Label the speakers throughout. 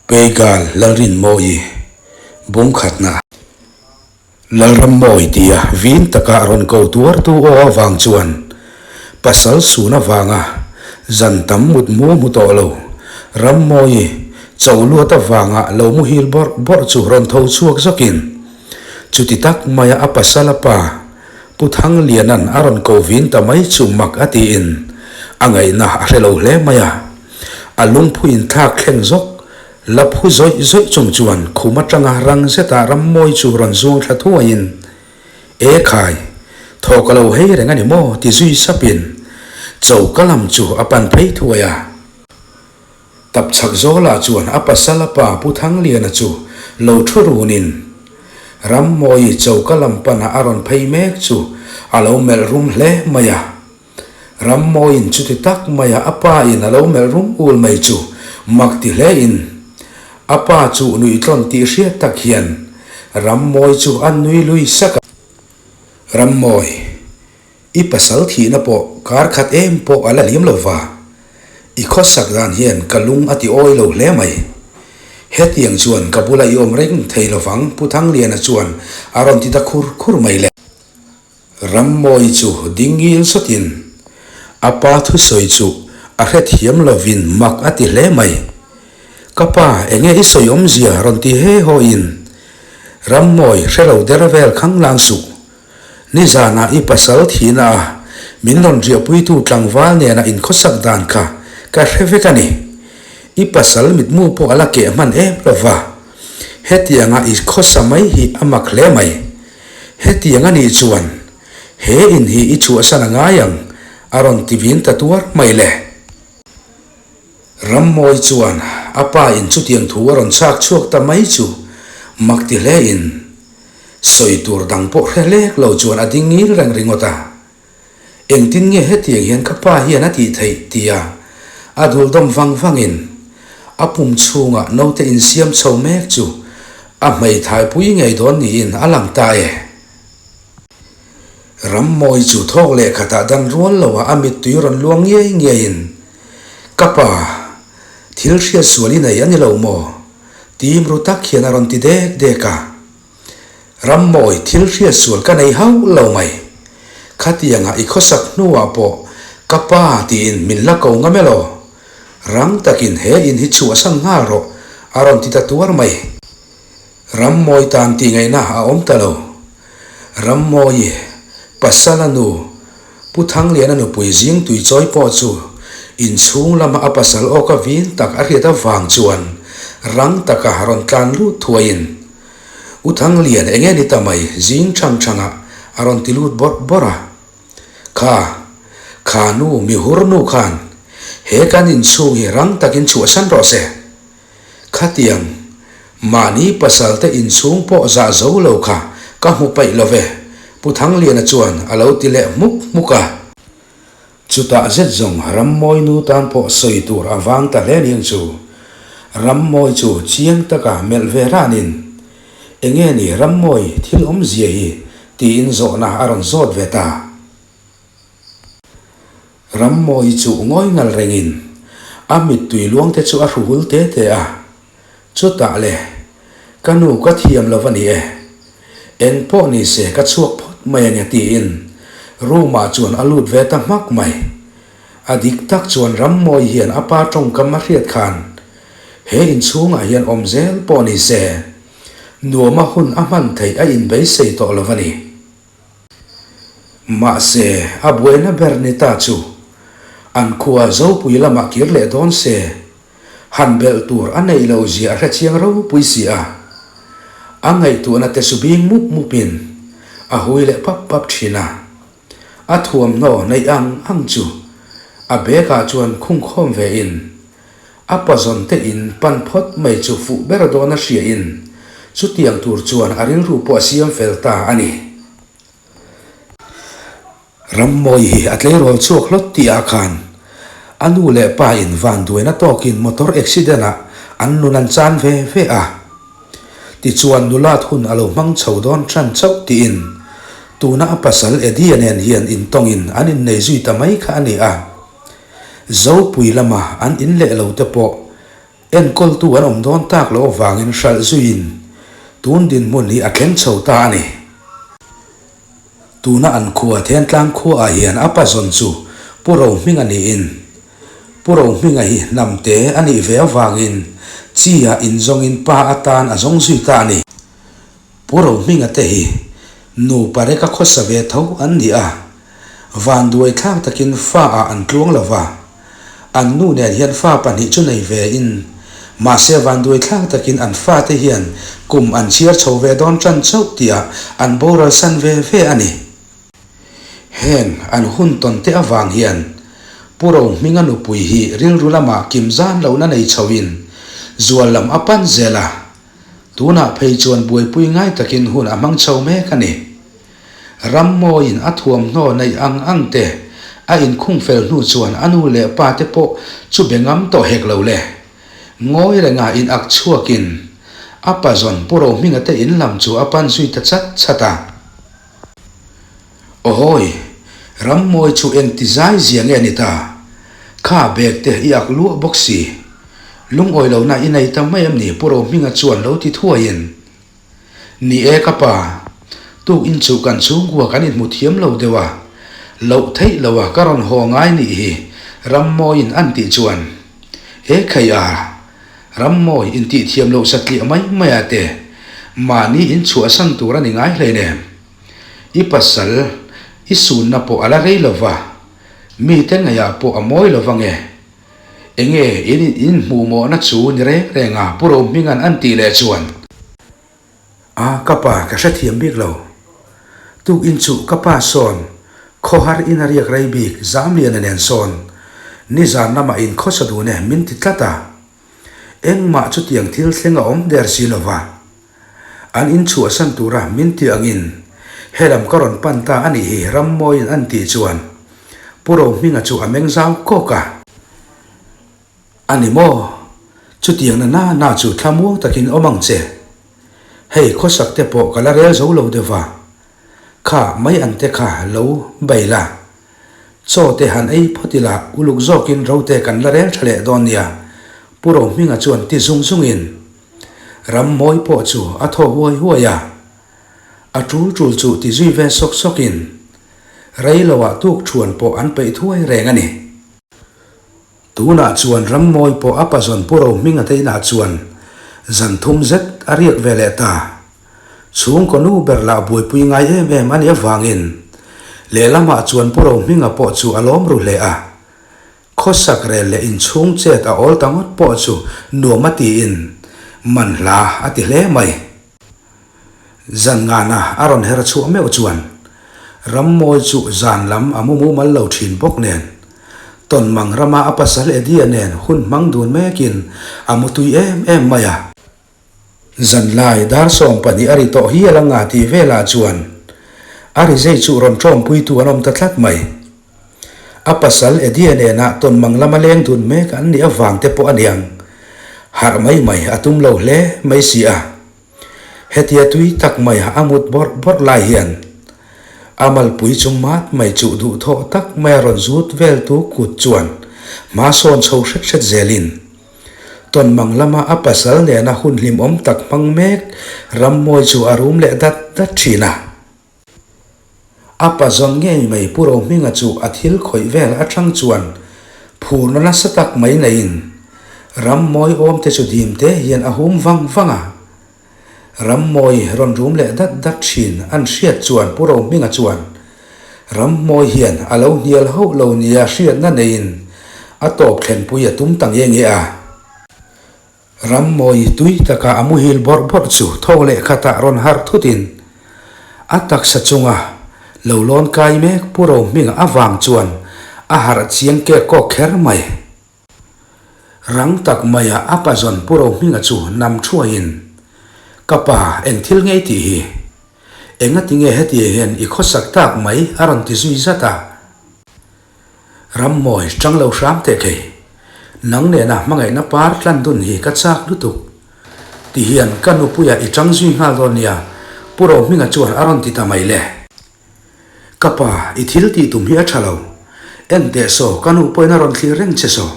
Speaker 1: Pegal larin moi bung khatna laram moi tia vin taka ron ko tuar tu o awang chuan pasal suna wanga zantam mut mu mutolo ram moi chawlu ta wanga lo mu hil bor chu ron tho chuak zokin chutitak maya apasala pa puthang lianan aron ko vin ta mai chu mak ati in angai na relo hle maya alung phuin thak khleng zok laphu zoi chung chuan khuma tanga rang seta ram moi chu ron zung thathu in e khai thokalo hei renga ni mo ti zui sapin chau kalam chu apan phei thuaya tap chak zola chuan apasala pa puthang liana chu lo thurunin ram moi chau kalam pana aron phei mek chu alo mel rum hle maya ram moi in chu ti tak maya apa in alo mel rum ul mai chu mak ti hle in apa chu nui tlon ti hriat tak hian ram moi chu an nui lui saka ram moi i pasal thi na po kar khat em po ala liam lova i khosak dan hian kalung ati oi lo hle mai hetiang chuan kapula i om reng thei lovang puthang lian a chuan aron ti ta khur mai le ram moi chu dingil sotin apa thu soi chu a hret hiam lovin mak ati hle mai kapa enge isoi om zia ron ti he ho in ram moi hrelo dervel khang lang su ni zana i pasal thina min lon ria pui tu tlangwal ne na in khosak dan ka hrevekani i pasal mit mu po ala ke man e prova hetianga i khosamai hi amak le mai hetianga ni chuan he in hi i chu asana ngayang aron tivin tatuar mai le ram moi chuan apa in chu tiang thu aron chak chuak ta mai chu makti hle in soi tur dang po hrelek lo chuan adingil rang ringota engtin nge hetiang hian kapa hian ati thei tia adul dom wang in apum chunga note in siam chho mek chu a mai thai pui ngei don ni in alang ta e ram moi chu thok le khata dan rol lo amit tuiron luang nge in kapa thil hria suali nei ani lo mo tim ru tak hian aron ti dek ka ram moi thil hria sual ka nei hau lo mai khatianga i khosak nuwa po kapa ti in min la ko ngamelo rang takin he in hi chu asang nga ro aron ti tatuar mai ram moi tan ti ngai na a om talo ram moi pasala nu puthang lian anu pui jing tui choi po chu in chung lama apasal o ka vin tak a hriata wang chuan rang taka haron tlan lu thuain uthang lian enge ni tamai jing changa aron tilut bora kha nu mi hur nu khan he kan in chung hi rang takin chu san ro se khatiang mani pasal te in chung po za zo lo kha ka hu pai love puthang lian a chuan alo ti le muka chuta zet zong ram moi nu tan po soi tur awang ta le ning chu ram moi chu chiang taka mel veranin enge ni ram moi thil om zia hi ti in zo na aron zot veta ram moi chu ngoi ngal rengin amit tui luang te chu a rul te a chuta le kanu ka thiam lovani e en po ni se ka chuak phot mai ani ti in ruma chuan alut veta mak mai adik tak chuan ram moi hian apa tong kam riat khan he in chunga hian omzel po ni se nuama hun aman thei a in bei sei to lovani ma se abuena bernita chu an khuwa zo pui lama kir le don se han bel tur anei lo zia ra chiang ro pui sia angai tu na te subing mupin a hui le pap thina a thuam no nei ang chu a beka chuan khung khom ve in a pazon te in pan phot mai chu fu beradona hria in chu tiang tur chuan aril ru po siam felta ani ram moi hi atlei rol chuak lot ti a khan anu le pa in van duena tokin motor accident a an nunan chan ve a ti chuan nulat hun alo mang chaudon tran chau ti in tuna pasal edianen hian in tongin anin nei zui tamai kha ani a zo pui lama an in le lo te po en kol tu an om don tak lo wangin hral zuin tun din mun hi a thleng chho ta ani tuna an khua then tlang khua a hian apa zon chu puro hming ani in puro hming a hi namte ani ve wangin chia in zong in pa atan a zong zui ta ani puro hming ate hi nu pare ka khosa ve tho an ni a van duai thak takin fa a an tluang lova an nu ne hian fa pan hi chu nei ve in ma se van duai thak takin an fa te hian kum an chiar chho ve don tran chau tia an boral san ve ve ani hen an hun ton te awang hian puro hming anu pui hi ril rulama kim zan lo na nei chawin zual lam apan zela tuna phei chuan buai pui ngai takin hun amang chho me kani rammo in athuam no nei ang te a in khung fel nu chuan anu le pa te po chu bengam to hek lo le ngoi renga in ak chuakin apa zon puro hming ate in lam chu apan zui ta chat chata ohoi rammoi chu entizai ziang ani ta kha bek te iak lu boxi lung oi lo na inai ta mai am ni puro hming a chuan lo ti thuain ni e ka pa tu in chu kan chu gua kan in muthiam lo dewa lo thei lo wa karon ho ngai ni hi rammoi in an ti chuan e khaya rammoi in ti thiam lo sakli mai mai ate mani in chu asan tura ni ngai hle ne i pasal isun na po ala rei lova mi te nga ya po amoy lova nge enge in mu mo na chu ni re nga puro mingan anti le chuan a kapa ka sha thiam bik lo tu in chu kapa son khohar in ariak rai bik zam lian nen son ni zan na ma in khosa du ne min ti tlata eng ma chu tiang thil thlenga om der si lova an in chu asan tura min ti angin helam karon panta ani hi rammoi an ti chuan puro hminga chu ameng zau ko ka ani mo chu tiang na chu thlamuang takin omang che hei khosak te po kala rel zo lo dewa kha mai an te kha lo baila cho te han ei photila uluk zokin rote kan la rel thale donia puro hminga chuan ti zung zungin rammoi po chu atho huai huaya a trul chu ti zui ve sok sokin rei lawa tuk chuan po an pei thuai reng ani tuna chuan rammoi po apazon puro hminga teina chuan zan thum zet ariak vele ta chung ko nu berla bui pui ngai em ani awangin le lama chuan puro hminga po chu alom ru le a khosak re le in chung chet a ol tangot po chu nuamati in man la ati hle mai zan nga na aron her chu meu chuan rammoi chu zan lam amumu mal lo thin bok nen ton mang rama apasal edia nen hun mang dun mekin amutui em maya zan lai dar som pani ari to hi alanga ti vela chuan ari zai chu ron trom pui tu anom ta thlat mai apasal edia ne na ton mang lama leng dun me kan ni awang te po aniang har mai atum lo hle mai sia hetia tui tak mai amut bor lai hian amal pui chung mat mai chu du tho tak mai ron zut vel tu kut chuan ma son chho shet zelin ton mang lama apasal le na hun lim om tak mang mek rammoi chu arum le dat thina apa zong nge mai puro minga chu athil khoi vel athang chuan phur na satak mai nain rammoi om te chu dim te hian ahum wanga rammoi ron rum le dat thin an hriat chuan puro minga chuan rammoi hian alo nial ho lo nia hriat na nein atop thlen pui atum tang ye nge a rammoi tui taka amuhil bor chu thole khata ron har thutin atak sa chunga lo lon kai mek puro minga awang chuan a har chiang ke ko kher mai rang tak maya apazon puro minga chu nam thuain kapa eng thil ngei ti hi enga tinge heti hen I khosak tak mai aron ti zui zata rammoi changlo sham te ke nang ne na mangai na par tlan dun hi ka chak lutuk ti hian kanu puya I chang zui ngal donia puro minga chuan aron ti ta mai le kapa I thil ti tum hi a thalo en de so kanu poina ron thlir reng che so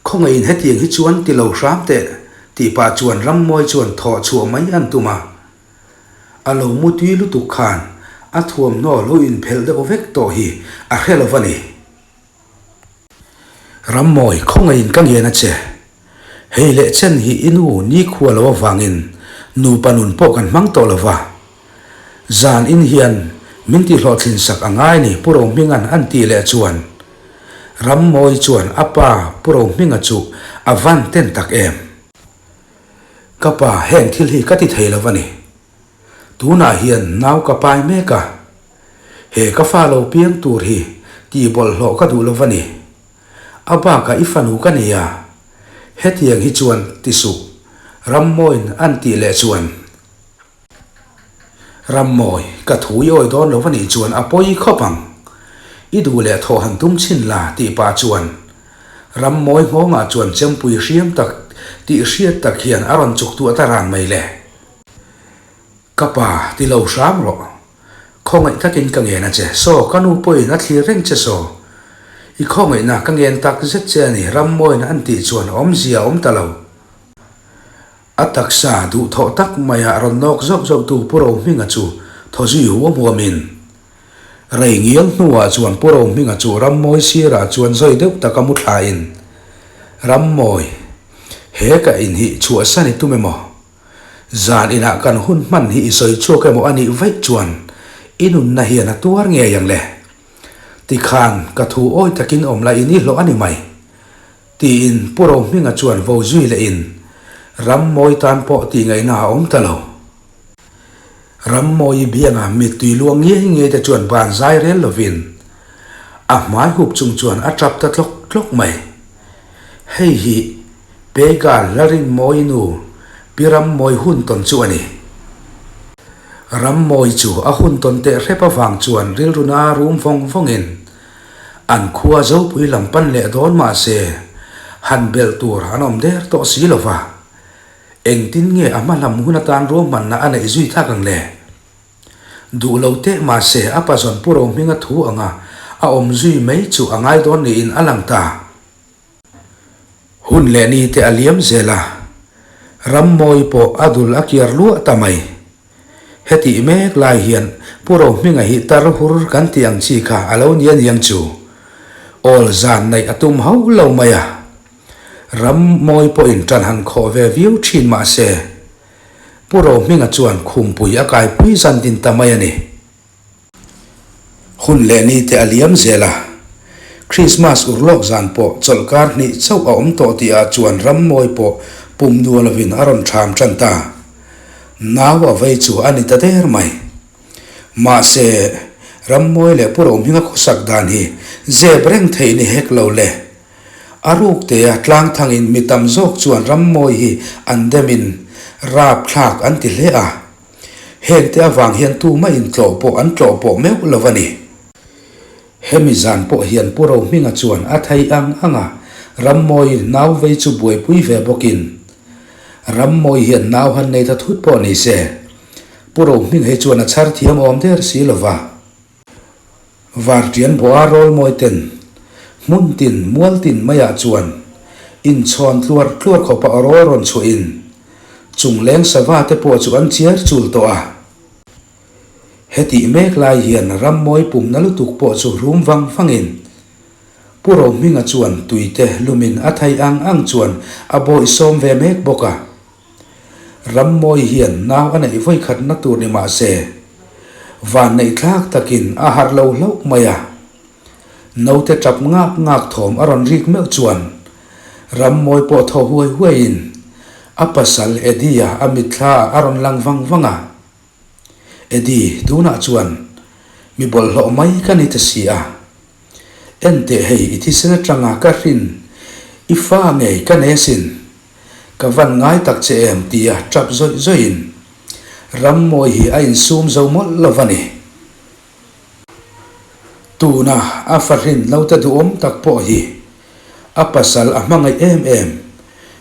Speaker 1: không ai hết tiếng hít chuan ti lâu sám tệ ti pa chuan ram moi chuan thọ chùa mấy anh tuma alo mu tui lu tu khan a thuam no lo in phel de ovek to hi a helovani ram moi không ai kang ye na che hei le chen hi inu ni khualo wangin nu panun po kan mang to lova zan in hian min ti hlo thin sak angai ni puro mingan an ti le chuan ram moi chuan apa puro minga chu avan ten tak em kapa heng thil hi kati thei lovani tuna hian naw ka pai me ka he ka falo piang tur hi ti bol hlo ka du lovani aba ka ifanu ka nia hetiang hi chuan ti su ram moi an ti le chuan ram moi ka thui oi don lovani chuan apoi khopang idu le tho han tum chin la ti pa chuan ram moi ngonga chuan chempui hriam tak ti hriat tak hian aron chuk tu ataran mai le kapa ti lo sam ro khongai takin ka nge na che so kanu poi na thlir reng che so i khongai na ka ngen tak zet che ni ram moi na an ti chuan om zia om talo atak sa du tho tak maya ron nok zok zok tu puro minga chu thozi huwa muamin rei ngial nuwa chuan puro minga chu ram moi sira chuan zoi deuh takamut hain ram moi he ka in hi chu asani tumemo zan ina kan hun man hi soi chu ke mo ani vai chuan inun na hian atuar nge yang le ti khan ka thu oi takin om la ini lo ani mai ti in puro minga chuan vo zui le in ram moi tan po ti ngai na om talo ram moi bianga mi tui luang nge te chuan ban zai rel lovin a mai hup chung chuan a trap ta tlok mai hei hi pega larin moi nu piram moi hun ton chu ani ram moi chu a hun ton te repa wang chuan ril runa rum phong in an khuwa zo pui lampan le don ma se han bel tur anom der to silova eng tin nge ama lam huna tan ro man na ana izui tha kang le du lo te ma se apa zon puro minga thu anga a om zui mai chu angai don ni in alang ta hun le ni te aliam zela ram moi po adul akiar lu tamai heti mek lai hian puro minga hi tar hur kan tiang chi kha alo nian yang chu ol zan nei atum hau lo maya ram moi po in tran han kho ve view thin ma se puro minga chuan khum pui akai pui zan din tamai ani hun le ni te aliam zela Christmas urlok zan po cholkar ni chau a om to ti a chuan ram moi po pum du lovin aron tham chan ta nawa vai chu ani ta der mai ma se ram moi le puro minga khosak dan hi ze breng thei ni hek lo le aruk te atlang thangin mitam zok chuan ram moi hi andemin rap thlak an ti hle a hek te awang hian tu ma in tlo po an tlo po meu lovani hemi zan po hian puro minga chuan a thai anga ram moi naw vei chu buai pui ve bokin ram moi hian naw han nei tha thut po ni se puro ming he chuan a char thiam om der si lova var tian bo a rol moi ten mun tin mual tin maya chuan in chon tluar kho pa ro ron chu in chung leng sawa te po chu an chiar chul to a heti mek lai hian ram moi pum na lu tuk po chu rum wang fangin puro minga chuan tuite lumin athai ang chuan a boi som ve mek boka ram moi hian naw anei voi khat na tur ni ma se van nei thak takin a har lo maya no te chap ngak thom aron rik meu chuan ram moi po tho huai in apasal edia amitha aron lang wanga edi tuna chuan mi bol lo mai kan ita sia ente hei iti sena tranga ka rin ifa nge kan esin ka van ngai tak che em tia trap zoin ram moi hi a in sum zo mol lovani tuna a farin lo ta du om tak po hi apasal a mangai em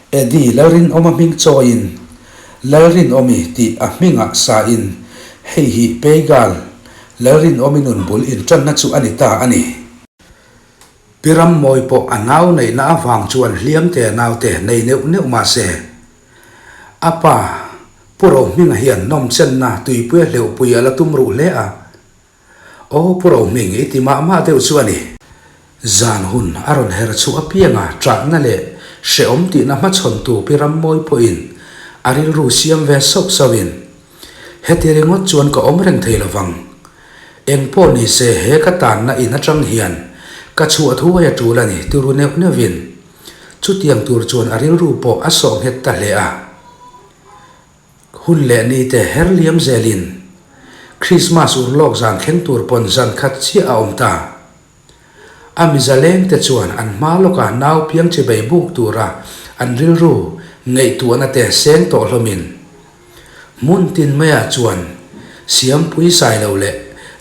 Speaker 1: edi larin oma ming choin larin omi ti a minga sa in hei hi pegal larin ominun bul in tran na chu anita ani piram moi po anau nei na awang chuan hliam te nau te nei neu neu ma se apa puro minga hian nom chen na tui pue leu pui ala tumru le a o puro ming iti ma ma deu chuani zan hun aron her chu apianga tra na le she om ti na ma chon tu piram moi po in aril ru siam ve sop sawin heti ringot chuan ko om reng thei lawang eng po ni se he ka tan na in atang hian ka chu athu ya tu lani turu ne vin chu tiang tur chuan aril ru po asong het ta le a hun le ni te herliam zelin Christmas urlok zan khen tur pon zan khat chi a om ta amizaleng te chuan an maloka nau piang che bei buk tura an ril ru ngei tu na te seng to hlomin mun tin maya chuan siam pui sai lo le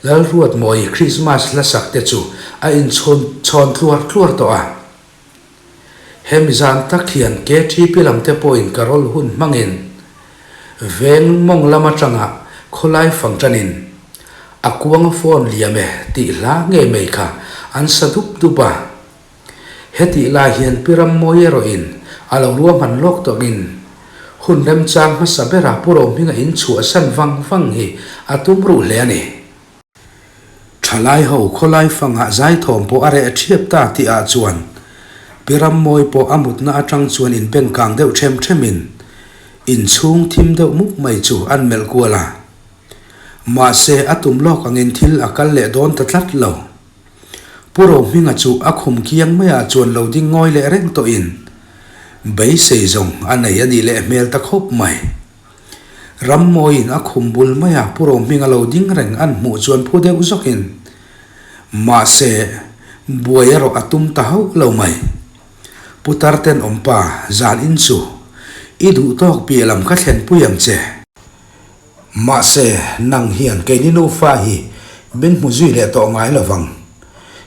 Speaker 1: lal ruat moi Christmas la sak te chu a in chon tluar to a hem zan tak hian ke thi pilam te point karol hun mangin ven mong lama changa kholai fangtanin akuang phone liame ti la nge mei kha an sadup dupa heti la hian piram moyero in alo ruam han lok to in hun rem chang ma sabera puro minga in chu san wang hi atum ru le ani thalai ho kholai fanga zai thom po are thiep ta ti a chuan piram moi po amut na atang chuan in pen kang deuh themin in chung thim deuh muk mai chu an mel kuala ma se atum lok angin thil akal le don ta tlat lo puro minga chu akhum kiang maya chuan lo ding ngoi le reng to in bei sei zong anei ani le mel ta khop mai ram moi in akhum bul maya puro minga lo ding reng an mu chuan phu deuh zokin ma se buayaro atum ta hau lo mai putar ten ompa zan in chu idu tok pialam ka thlen puyam che ma se nang hian ke ni no fa hi ben mu zui le to ngai lawang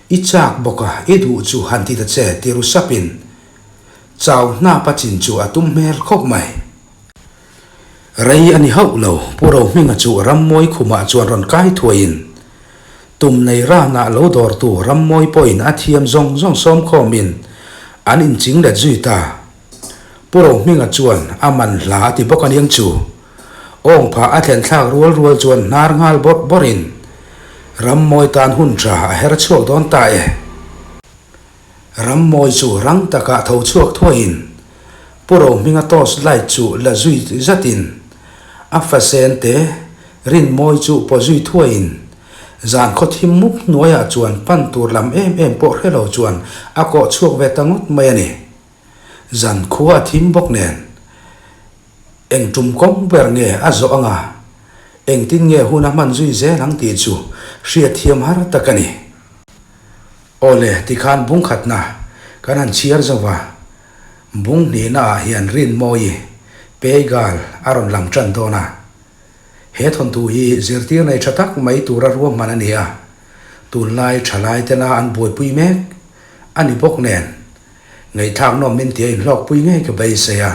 Speaker 1: ichak boka idu chu han ti ta che tiru sapin chaw na pachin chu atum mer khop mai rei ani hau lo puro minga chu ram moi khuma chuan ron kai thuain tum nei ra na lo dor tu ram moi poin athiam zong som khomin an in ching le zui ta puro minga chuan aman la ti bokan yang chu ong pha a thlen thak rual chuan nar ngal borin ram moi tan hun tra a her chok don ta e ram moi chu rang taka tho chuak thoin puro minga tos lai chu la zui zatin a fa sen te rin moi chu po zui thoin zan khot him muk noya chuan pan tur lam em po helo chuan a ko chuak ve tangot mai ani zan khuwa thim bok nen eng tum kom ber nge a zo anga eng tin nge huna man zui ze lang ti chu hria thiam har takani ole tikhan bung khatna kanan chiar zawa bung ni na hian rin moi pegal aron lang chan dona he thon tu hi zirtir nei thatak mai tura ruam manania tun lai thalai tena an boi pui mek ani bok nen ngai thang no min ti lok pui nge ke bai se ya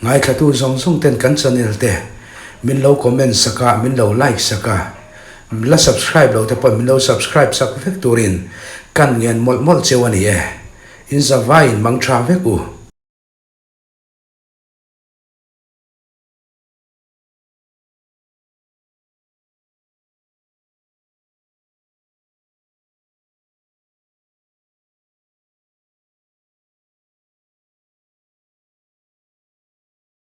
Speaker 1: ngai thatu zong ten kan channel te min lo comment saka min lo like saka la subscribe lo te pa min lo subscribe sak vek turin kan ngen mol chewani e in za vain mang tha vek u